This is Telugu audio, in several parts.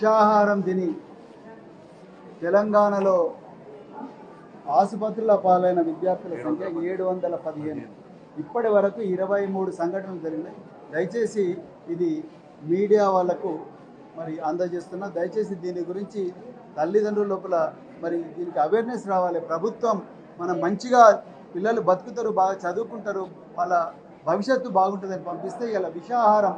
విషాహారం తిని తెలంగాణలో ఆసుపత్రుల పాలైన విద్యార్థుల సంఖ్య 715. ఇప్పటి వరకు 23 సంఘటనలు జరిగినాయి. దయచేసి ఇది మీడియా వాళ్ళకు మరి అందజేస్తున్నా. దయచేసి దీని గురించి తల్లిదండ్రుల లోపల మరి దీనికి అవేర్నెస్ రావాలి. ప్రభుత్వం మనం మంచిగా పిల్లలు బతుకుతారు, బాగా చదువుకుంటారు, వాళ్ళ భవిష్యత్తు బాగుంటుందని పంపిస్తే ఇలా విషాహారం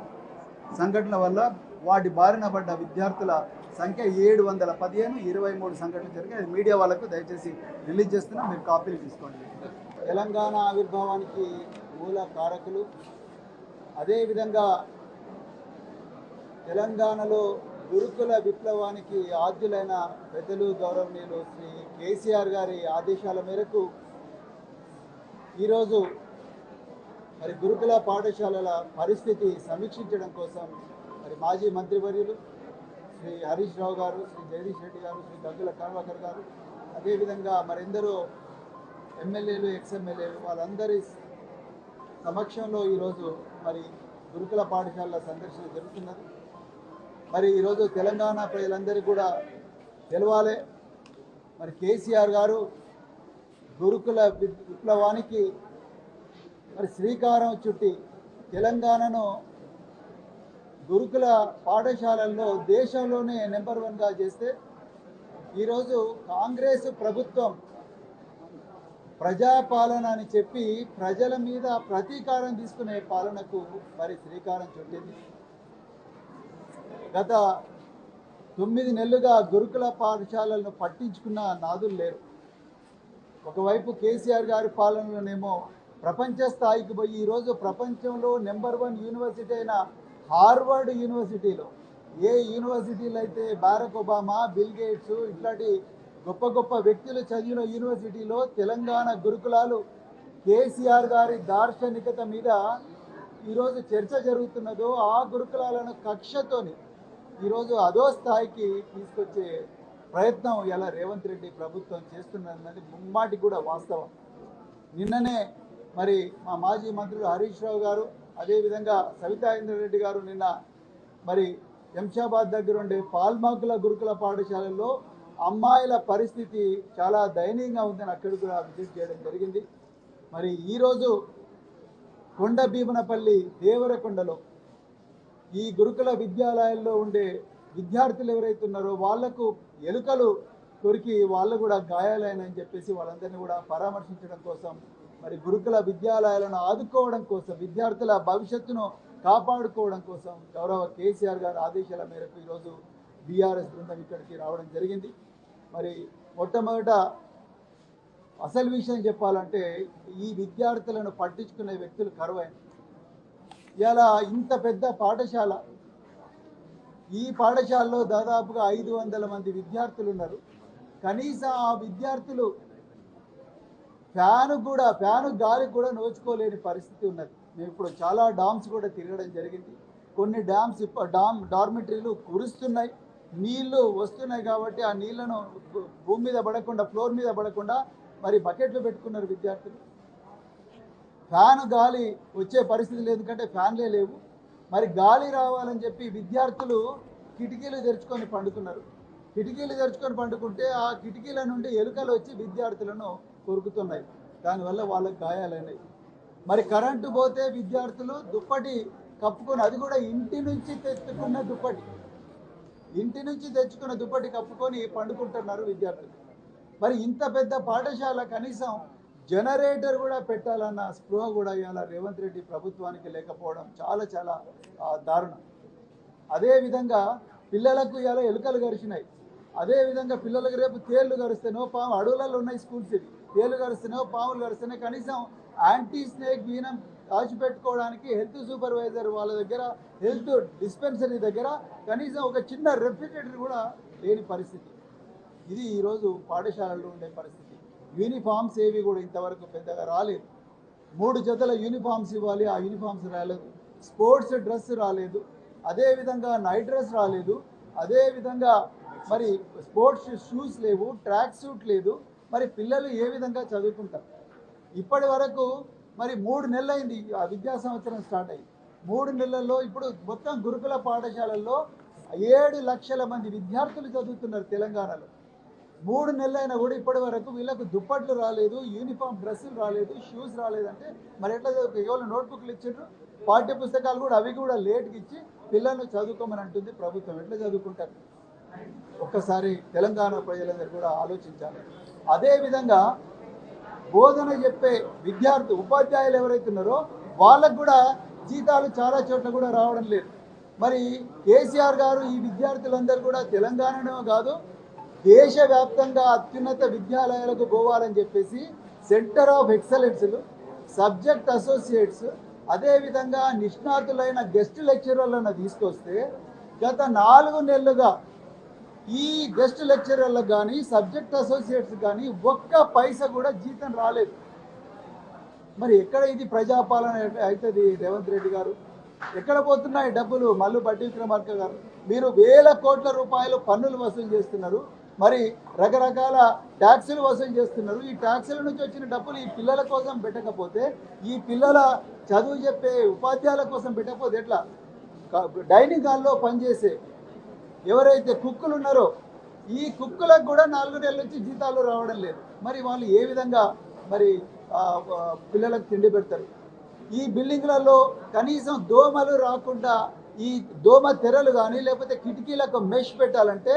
సంఘటన వల్ల వాటి బారిన పడ్డ విద్యార్థుల సంఖ్య 715, 23 సంఘటనలు జరిగాయి. అది మీడియా వాళ్ళకు దయచేసి రిలీజ్ చేస్తున్నా, మీరు కాపీలు తీసుకోండి. తెలంగాణ ఆవిర్భావానికి మూల కారకులు, అదేవిధంగా తెలంగాణలో గురుకుల విప్లవానికి ఆద్యులైన పెద్దలు గౌరవనీయులు శ్రీ కేసీఆర్ గారి ఆదేశాల మేరకు ఈరోజు మరి గురుకుల పాఠశాలల పరిస్థితి సమీక్షించడం కోసం మరి మాజీ మంత్రివర్యులు శ్రీ హరీష్ రావు గారు, శ్రీ జగదీష్ రెడ్డి గారు, శ్రీ గంగుల కమలాకర్ గారు, అదేవిధంగా మరెందరో ఎమ్మెల్యేలు, ఎక్స్ఎమ్మెల్యేలు వాళ్ళందరి సమక్షంలో ఈరోజు మరి గురుకుల పాఠశాలల సందర్శన జరుగుతున్నది. మరి ఈరోజు తెలంగాణ ప్రజలందరికీ కూడా తెలవాలి, మరి కేసీఆర్ గారు గురుకుల విప్లవానికి మరి శ్రీకారం చుట్టి తెలంగాణను గురుకుల పాఠశాలల్లో దేశంలోనే నెంబర్ 1గా చేస్తే ఈరోజు కాంగ్రెస్ ప్రభుత్వం ప్రజాపాలన అని చెప్పి ప్రజల మీద ప్రతీకారం తీసుకునే పాలనకు మరి శ్రీకారం చుట్టింది. గత 9 నెలలుగా గురుకుల పాఠశాలలను పట్టించుకున్న నాదులు లేరు. ఒకవైపు కేసీఆర్ గారి పాలనలోనేమో ప్రపంచ స్థాయికి పోయి ఈరోజు ప్రపంచంలో నెంబర్ 1 యూనివర్సిటీ అయిన హార్వర్డ్ యూనివర్సిటీలో, ఏ యూనివర్సిటీలో అయితే బారక్ ఒబామా, బిల్ గేట్స్ ఇట్లాంటి గొప్ప గొప్ప వ్యక్తులు చదివిన యూనివర్సిటీలో తెలంగాణ గురుకులాలు కేసీఆర్ గారి దార్శనికత మీద ఈరోజు చర్చ జరుగుతున్నదో ఆ గురుకులాలను కక్షతోని ఈరోజు అదో స్థాయికి తీసుకొచ్చే ప్రయత్నం ఇలా రేవంత్ రెడ్డి ప్రభుత్వం చేస్తున్నది ముమ్మాటి కూడా వాస్తవం. నిన్ననే మరి మా మాజీ మంత్రులు హరీష్ రావు గారు, అదేవిధంగా సవితా ఇంద్రారెడ్డి గారు నిన్న మరి శంషాబాద్ దగ్గర ఉండే పాల్మాకుల గురుకుల పాఠశాలల్లో అమ్మాయిల పరిస్థితి చాలా దయనీయంగా ఉందని అక్కడ కూడా విజిట్ చేయడం జరిగింది. మరి ఈరోజు కొండ భీమనపల్లి దేవరకొండలో ఈ గురుకుల విద్యాలయాల్లో ఉండే విద్యార్థులు ఎవరైతే ఉన్నారో వాళ్లకు ఎలుకలు కొరికి వాళ్ళు కూడా గాయాలైనని చెప్పేసి వాళ్ళందరినీ కూడా పరామర్శించడం కోసం, మరి గురుకుల విద్యాలయాలను ఆదుకోవడం కోసం, విద్యార్థుల భవిష్యత్తును కాపాడుకోవడం కోసం గౌరవ కేసీఆర్ గారి ఆదేశాల మేరకు ఈరోజు బీఆర్ఎస్ బృందం ఇక్కడికి రావడం జరిగింది. మరి మొట్టమొదట అసలు విషయం చెప్పాలంటే ఈ విద్యార్థులను పట్టించుకునే వ్యక్తులు కరువైన. ఇలా ఇంత పెద్ద పాఠశాల, ఈ పాఠశాలలో దాదాపుగా 500 మంది విద్యార్థులు ఉన్నారు. కనీసం ఆ విద్యార్థులు ఫ్యాను గాలి కూడా నోచుకోలేని పరిస్థితి ఉన్నది. మేము ఇప్పుడు చాలా డామ్స్ కూడా తిరగడం జరిగింది. కొన్ని డామ్స్ డార్మిటరీలు కురుస్తున్నాయి, నీళ్లు వస్తున్నాయి కాబట్టి ఆ నీళ్లను భూమి మీద పడకుండా, ఫ్లోర్ మీద పడకుండా మరి బకెట్లు పెట్టుకున్నారు విద్యార్థులు. ఫ్యాను గాలి వచ్చే పరిస్థితి లేదు, ఎందుకంటే ఫ్యాన్లే లేవు. మరి గాలి రావాలని చెప్పి విద్యార్థులు కిటికీలు తెరుచుకొని పండుకున్నారు. కిటికీలు తెరుచుకొని పండుకుంటే ఆ కిటికీల నుండి ఎలుకలు వచ్చి విద్యార్థులను కొరుకుతున్నాయి. దానివల్ల వాళ్ళకి గాయాలైనాయి. మరి కరెంటు పోతే విద్యార్థులు దుప్పటి కప్పుకొని, అది కూడా ఇంటి నుంచి తెచ్చుకున్న దుప్పటి కప్పుకొని పండుకుంటున్నారు విద్యార్థులు. మరి ఇంత పెద్ద పాఠశాల కనీసం జనరేటర్ కూడా పెట్టాలన్న స్పృహ కూడా ఇవాళ రేవంత్ రెడ్డి ప్రభుత్వానికి లేకపోవడం చాలా చాలా దారుణం. అదేవిధంగా పిల్లలకు ఇవాళ ఎలుకలు గరిచినాయి. అదేవిధంగా పిల్లలకు రేపు తేళ్లు గరిస్తేనో, పాము అడవులలో ఉన్నాయి స్కూల్స్, ఇవి తేళ్లు గరిస్తేనో పాములు గరిస్తేనో కనీసం యాంటీ స్నేక్ వీనం దాచిపెట్టుకోవడానికి హెల్త్ సూపర్వైజర్ వాళ్ళ దగ్గర, హెల్త్ డిస్పెన్సరీ దగ్గర కనీసం ఒక చిన్న రెఫ్రిజిరేటర్ కూడా లేని పరిస్థితి. ఇది ఈరోజు పాఠశాలల్లో ఉండే పరిస్థితి. యూనిఫామ్స్ ఏవి కూడా ఇంతవరకు పెద్దగా రాలేదు. 3 జతల యూనిఫామ్స్ ఇవ్వాలి, ఆ యూనిఫామ్స్ రాలేదు. స్పోర్ట్స్ డ్రెస్ రాలేదు, అదేవిధంగా నైట్ డ్రెస్ రాలేదు, అదేవిధంగా మరి స్పోర్ట్స్ షూస్ లేవు, ట్రాక్ సూట్ లేదు. మరి పిల్లలు ఏ విధంగా చదువుకుంటారు? ఇప్పటి వరకు మరి 3 నెలలైంది ఆ విద్యా సంవత్సరం స్టార్ట్ అయ్యి. 3 నెలల్లో ఇప్పుడు మొత్తం గురుకుల పాఠశాలల్లో 7 లక్షల మంది విద్యార్థులు చదువుతున్నారు తెలంగాణలో. 3 నెలలైనా కూడా ఇప్పటి వరకు వీళ్ళకు దుప్పట్లు రాలేదు, యూనిఫామ్ డ్రెస్సులు రాలేదు, షూస్ రాలేదంటే మరి ఎట్లా కేవలం నోట్బుక్లు ఇచ్చారు, పాఠ్య పుస్తకాలు కూడా అవి కూడా లేట్కి ఇచ్చి పిల్లల్ని చదువుకోమని అంటుంది ప్రభుత్వం. ఎట్లా చదువుకుంటారు? ఒక్కసారి తెలంగాణ ప్రజలందరూ కూడా ఆలోచించాలి. అదేవిధంగా బోధన చెప్పే విద్యార్థి ఉపాధ్యాయులు ఎవరైతే ఉన్నారో వాళ్ళకు కూడా జీతాలు చాలా చోట్ల కూడా రావడం లేదు. మరి కేసీఆర్ గారు ఈ విద్యార్థులందరూ కూడా తెలంగాణలో కాదు దేశవ్యాప్తంగా అత్యున్నత విద్యాలయాలకు పోవాలని చెప్పేసి సెంటర్ ఆఫ్ ఎక్సలెన్స్లు, సబ్జెక్ట్ అసోసియేట్స్, అదేవిధంగా నిష్ణాతులైన గెస్ట్ లెక్చరర్లను తీసుకొస్తే గత 4 నెలలుగా ఈ గెస్ట్ లెక్చరర్లకు కానీ సబ్జెక్ట్ అసోసియేట్స్ కానీ ఒక్క పైసా కూడా జీతం రాలేదు. మరి ఎక్కడ ఇది ప్రజాపాలన అవుతుంది? రేవంత్ రెడ్డి గారు ఎక్కడ పోతున్నాయి డబ్బులు? మల్లు బట్టి విక్రమార్క గారు, మీరు వేల కోట్ల రూపాయలు పన్నులు వసూలు చేస్తున్నారు, మరి రకరకాల ట్యాక్సులు వసూలు చేస్తున్నారు. ఈ ట్యాక్సుల నుంచి వచ్చిన డబ్బులు ఈ పిల్లల కోసం పెట్టకపోతే, ఈ పిల్లల చదువు చెప్పే ఉపాధ్యాయుల కోసం పెట్టకపోతే ఎట్లా? డైనింగ్ హాల్లో పనిచేసే ఎవరైతే కుక్కులు ఉన్నారో ఈ కుక్కులకు కూడా 4 నెలల నుంచి జీతాలు రావడం లేదు. మరి వాళ్ళు ఏ విధంగా మరి పిల్లలకు తిండి పెడతారు? ఈ బిల్డింగ్లలో కనీసం దోమలు రాకుండా ఈ దోమ తెరలు కానీ లేకపోతే కిటికీలకు మెష్ పెట్టాలంటే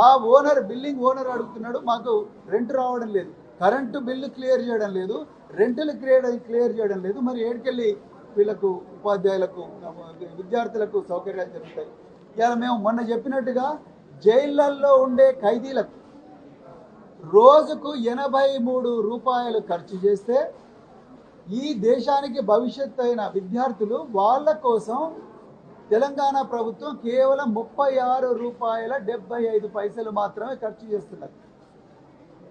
ఆ ఓనర్, బిల్డింగ్ ఓనర్ అడుగుతున్నాడు, మాకు రెంట్ రావడం లేదు, కరెంటు బిల్లు క్లియర్ చేయడం లేదు, రెంటులు క్లియర్ చేయడం లేదు. మరి ఏడుకెళ్ళి వీళ్ళకు ఉపాధ్యాయులకు విద్యార్థులకు సౌకర్యాలు జరుగుతాయి? ఇలా మేము మొన్న చెప్పినట్టుగా జైళ్ళల్లో ఉండే ఖైదీలకు రోజుకు 83 రూపాయలు ఖర్చు చేస్తే ఈ దేశానికి భవిష్యత్తు అయిన విద్యార్థులు వాళ్ళ కోసం తెలంగాణ ప్రభుత్వం కేవలం 36 రూపాయల 75 పైసలు మాత్రమే ఖర్చు చేస్తున్నారు.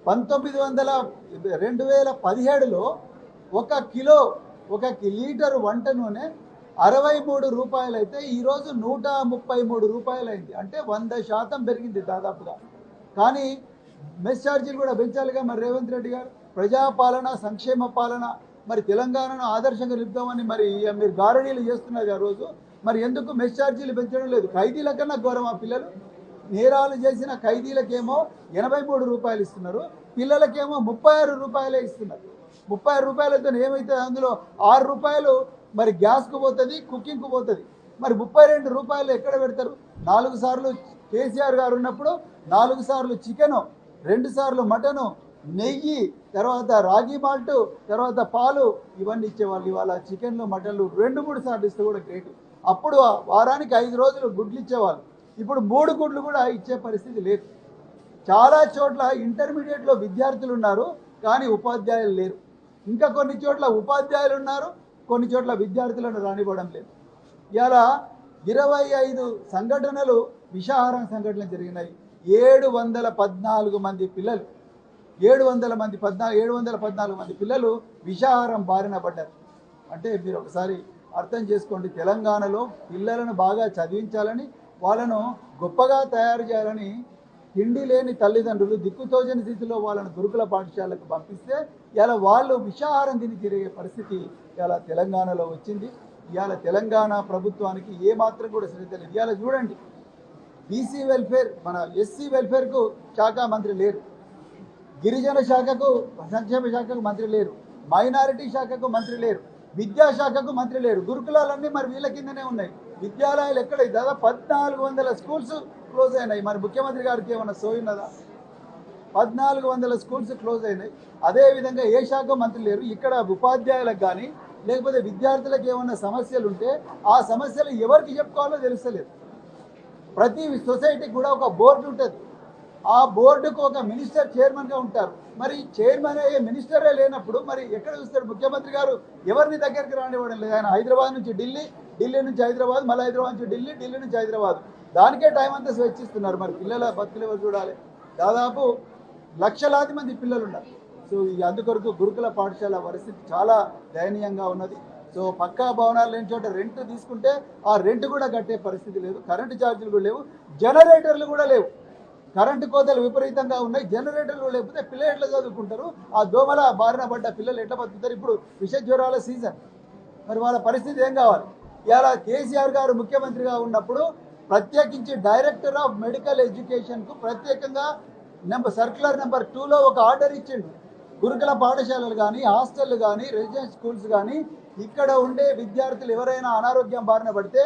2017లో ఒక లీటర్ వంట నూనె 63 రూపాయలు అయితే ఈరోజు 133 రూపాయలు అయింది. అంటే 100% పెరిగింది దాదాపుగా. కానీ మెస్ ఛార్జీలు కూడా పెంచాలిగా మరి రేవంత్ రెడ్డి గారు. ప్రజాపాలన, సంక్షేమ పాలన, మరి తెలంగాణను ఆదర్శంగా నిలుపుతామని మరి మీరు గారడీలు చేస్తున్నారు ఆ రోజు. మరి ఎందుకు మెస్ ఛార్జీలు పెంచడం లేదు? ఖైదీల కన్నా ఘోరం ఆ పిల్లలు. నేరాలు చేసిన ఖైదీలకేమో 83 రూపాయలు ఇస్తున్నారు, పిల్లలకేమో 36 రూపాయలే ఇస్తున్నారు. 36 రూపాయలతో ఏమైతే అందులో 6 రూపాయలు మరి గ్యాస్కు పోతుంది, కుకింగ్కు పోతుంది. మరి 32 రూపాయలు ఎక్కడ పెడతారు? 4 సార్లు కేసీఆర్ గారు ఉన్నప్పుడు 4 సార్లు చికెను, 2 సార్లు మటను, నెయ్యి, తర్వాత రాగి మాల్ట్, తర్వాత పాలు ఇవన్నీ ఇచ్చేవాళ్ళు. ఇవాళ చికెన్లు, మటన్లు 2-3 సార్లు ఇస్తే కూడా గ్రేట్. అప్పుడు వారానికి 5 రోజులు గుడ్లు ఇచ్చేవాళ్ళు. ఇప్పుడు 3 గుడ్లు కూడా ఇచ్చే పరిస్థితి లేదు. చాలా చోట్ల ఇంటర్మీడియట్లో విద్యార్థులు ఉన్నారు కానీ ఉపాధ్యాయులు లేరు. ఇంకా కొన్ని చోట్ల ఉపాధ్యాయులు ఉన్నారు, కొన్ని చోట్ల విద్యార్థులను రానివ్వడం లేదు. ఇలా 25 సంఘటనలు, విషాహారం సంఘటనలు జరిగినాయి. 714 మంది పిల్లలు 714 మంది పిల్లలు విషాహారం బారిన పడ్డారు. అంటే మీరు ఒకసారి అర్థం చేసుకోండి, తెలంగాణలో పిల్లలను బాగా చదివించాలని, వాళ్ళను గొప్పగా తయారు చేయాలని తిండి లేని తల్లిదండ్రులు దిక్కుతోచని స్థితిలో వాళ్ళను గురుకుల పాఠశాలకు పంపిస్తే ఇలా వాళ్ళు విషాహారం తిని తిరిగే పరిస్థితి ఇలా తెలంగాణలో వచ్చింది. ఇవాళ తెలంగాణ ప్రభుత్వానికి ఏమాత్రం కూడా శ్రద్ధ లేదు. ఇవాళ చూడండి, బీసీ వెల్ఫేర్, మన ఎస్సీ వెల్ఫేర్కు శాఖ మంత్రి లేరు, గిరిజన శాఖకు, సంక్షేమ శాఖకు మంత్రి లేరు, మైనారిటీ శాఖకు మంత్రి లేరు, విద్యాశాఖకు మంత్రి లేరు. గురుకులాలన్నీ మరి వీళ్ళ కిందనే ఉన్నాయి. విద్యాలయాలు ఎక్కడ? దాదాపు 1400 స్కూల్స్ క్లోజ్ అయినాయి. మరి ముఖ్యమంత్రి గారికి ఏమన్నా సోయున్నదా? 1400 స్కూల్స్ క్లోజ్ అయినాయి. అదేవిధంగా ఏ శాఖ మంత్రి లేరు. ఇక్కడ ఉపాధ్యాయులకు కానీ లేకపోతే విద్యార్థులకు ఏమన్నా సమస్యలు ఉంటే ఆ సమస్యలు ఎవరికి చెప్పుకోవాలో తెలుస్తలేదు. ప్రతి సొసైటీకి కూడా ఒక బోర్డు ఉంటుంది. ఆ బోర్డుకు ఒక మినిస్టర్ చైర్మన్గా ఉంటారు. మరి చైర్మన్ అయ్యే మినిస్టరే లేనప్పుడు మరి ఎక్కడ చూస్తారు? ముఖ్యమంత్రి గారు ఎవరిని దగ్గరికి రానివ్వడం లేదు. ఆయన హైదరాబాద్ నుంచి ఢిల్లీ, ఢిల్లీ నుంచి హైదరాబాద్, మళ్ళీ హైదరాబాద్ నుంచి ఢిల్లీ, ఢిల్లీ నుంచి హైదరాబాద్, దానికే టైం అంతా స్వేచ్ఛిస్తున్నారు. మరి పిల్లల బతుకులు ఎవరు చూడాలి? దాదాపు లక్షలాది మంది పిల్లలు ఉన్నారు. సో అందుకొరకు గురుకుల పాఠశాల పరిస్థితి చాలా దయనీయంగా ఉన్నది. సో పక్కా భవనాలు లేని చోట రెంట్ తీసుకుంటే ఆ రెంట్ కూడా కట్టే పరిస్థితి లేదు. కరెంటు ఛార్జీలు కూడా లేవు, జనరేటర్లు కూడా లేవు. కరెంటు కోతలు విపరీతంగా ఉన్నాయి. జనరేటర్లు లేకపోతే పిల్లలు ఎట్లా చదువుకుంటారు? ఆ దోమల బారిన పడ్డ పిల్లలు ఎట్లా బతుకుతారు? ఇప్పుడు విష జ్వరాల సీజన్, మరి వాళ్ళ పరిస్థితి ఏం కావాలి? ఇలా కేసీఆర్ గారు ముఖ్యమంత్రిగా ఉన్నప్పుడు ప్రత్యేకించి డైరెక్టర్ ఆఫ్ మెడికల్ ఎడ్యుకేషన్కు ప్రత్యేకంగా సర్క్యులర్ నెంబర్ 2లో ఒక ఆర్డర్ ఇచ్చిండు. గురుకుల పాఠశాలలు కానీ, హాస్టళ్ళు కానీ, రెసిడెన్షియల్ స్కూల్స్ కానీ ఇక్కడ ఉండే విద్యార్థులు ఎవరైనా అనారోగ్యం బారిన పడితే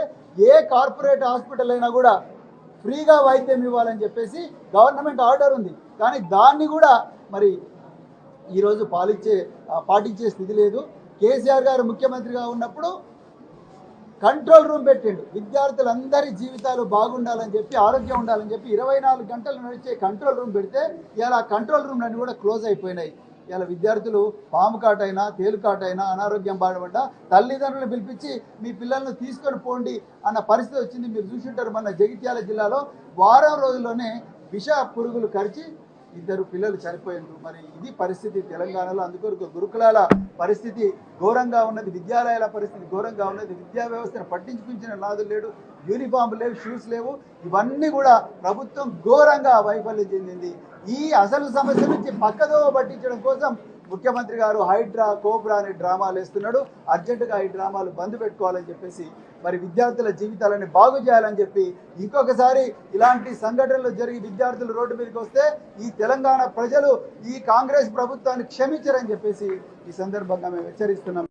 ఏ కార్పొరేట్ హాస్పిటల్ అయినా కూడా ఫ్రీగా వైద్యం ఇవ్వాలని చెప్పేసి గవర్నమెంట్ ఆర్డర్ ఉంది. కానీ దాన్ని కూడా మరి ఈరోజు పాటించే స్థితి లేదు. కేసీఆర్ గారు ముఖ్యమంత్రిగా ఉన్నప్పుడు కంట్రోల్ రూమ్ పెట్టిండు. విద్యార్థులందరి జీవితాలు బాగుండాలని చెప్పి, ఆరోగ్యం ఉండాలని చెప్పి 24 గంటలు నడిచే కంట్రోల్ రూమ్ పెడితే ఇలా కంట్రోల్ రూమ్లన్నీ కూడా క్లోజ్ అయిపోయినాయి. ఇలా విద్యార్థులు పాము కాటైనా, తేలుకాటైనా, అనారోగ్యం బాధపడ్డా తల్లిదండ్రులను పిలిపించి మీ పిల్లలను తీసుకొని పోండి అన్న పరిస్థితి వచ్చింది. మీరు చూసుంటారు, మన జగిత్యాల జిల్లాలో వారం రోజుల్లోనే విష పురుగులు కరిచి 2 పిల్లలు చనిపోయిండ్రు. మరి ఇది పరిస్థితి తెలంగాణలో. అందుకొరకు గురుకులాల పరిస్థితి ఘోరంగా ఉన్నది, విద్యాలయాల పరిస్థితి ఘోరంగా ఉన్నది. విద్యా వ్యవస్థను పట్టించుకుంచిన నాదులు లేడు, యూనిఫామ్ లేవు, షూస్ లేవు. ఇవన్నీ కూడా ప్రభుత్వం ఘోరంగా వైఫల్యం చెందింది. ఈ అసలు సమస్య నుంచి పక్కదోవ పట్టించడం కోసం ముఖ్యమంత్రి గారు హైడ్రా, కోబ్రా అనే డ్రామాలు వేస్తున్నాడు. అర్జెంటుగా ఈ డ్రామాలు బంద్ పెట్టుకోవాలని చెప్పేసి, మరి విద్యార్థుల జీవితాలని బాగు చేయాలని చెప్పి, ఇంకొకసారి ఇలాంటి సంఘటనలు జరిగి విద్యార్థులు రోడ్డు మీదకి వస్తే ఈ తెలంగాణ ప్రజలు ఈ కాంగ్రెస్ ప్రభుత్వాన్ని క్షమించరని చెప్పేసి ఈ సందర్భంగా మేము హెచ్చరిస్తున్నాం.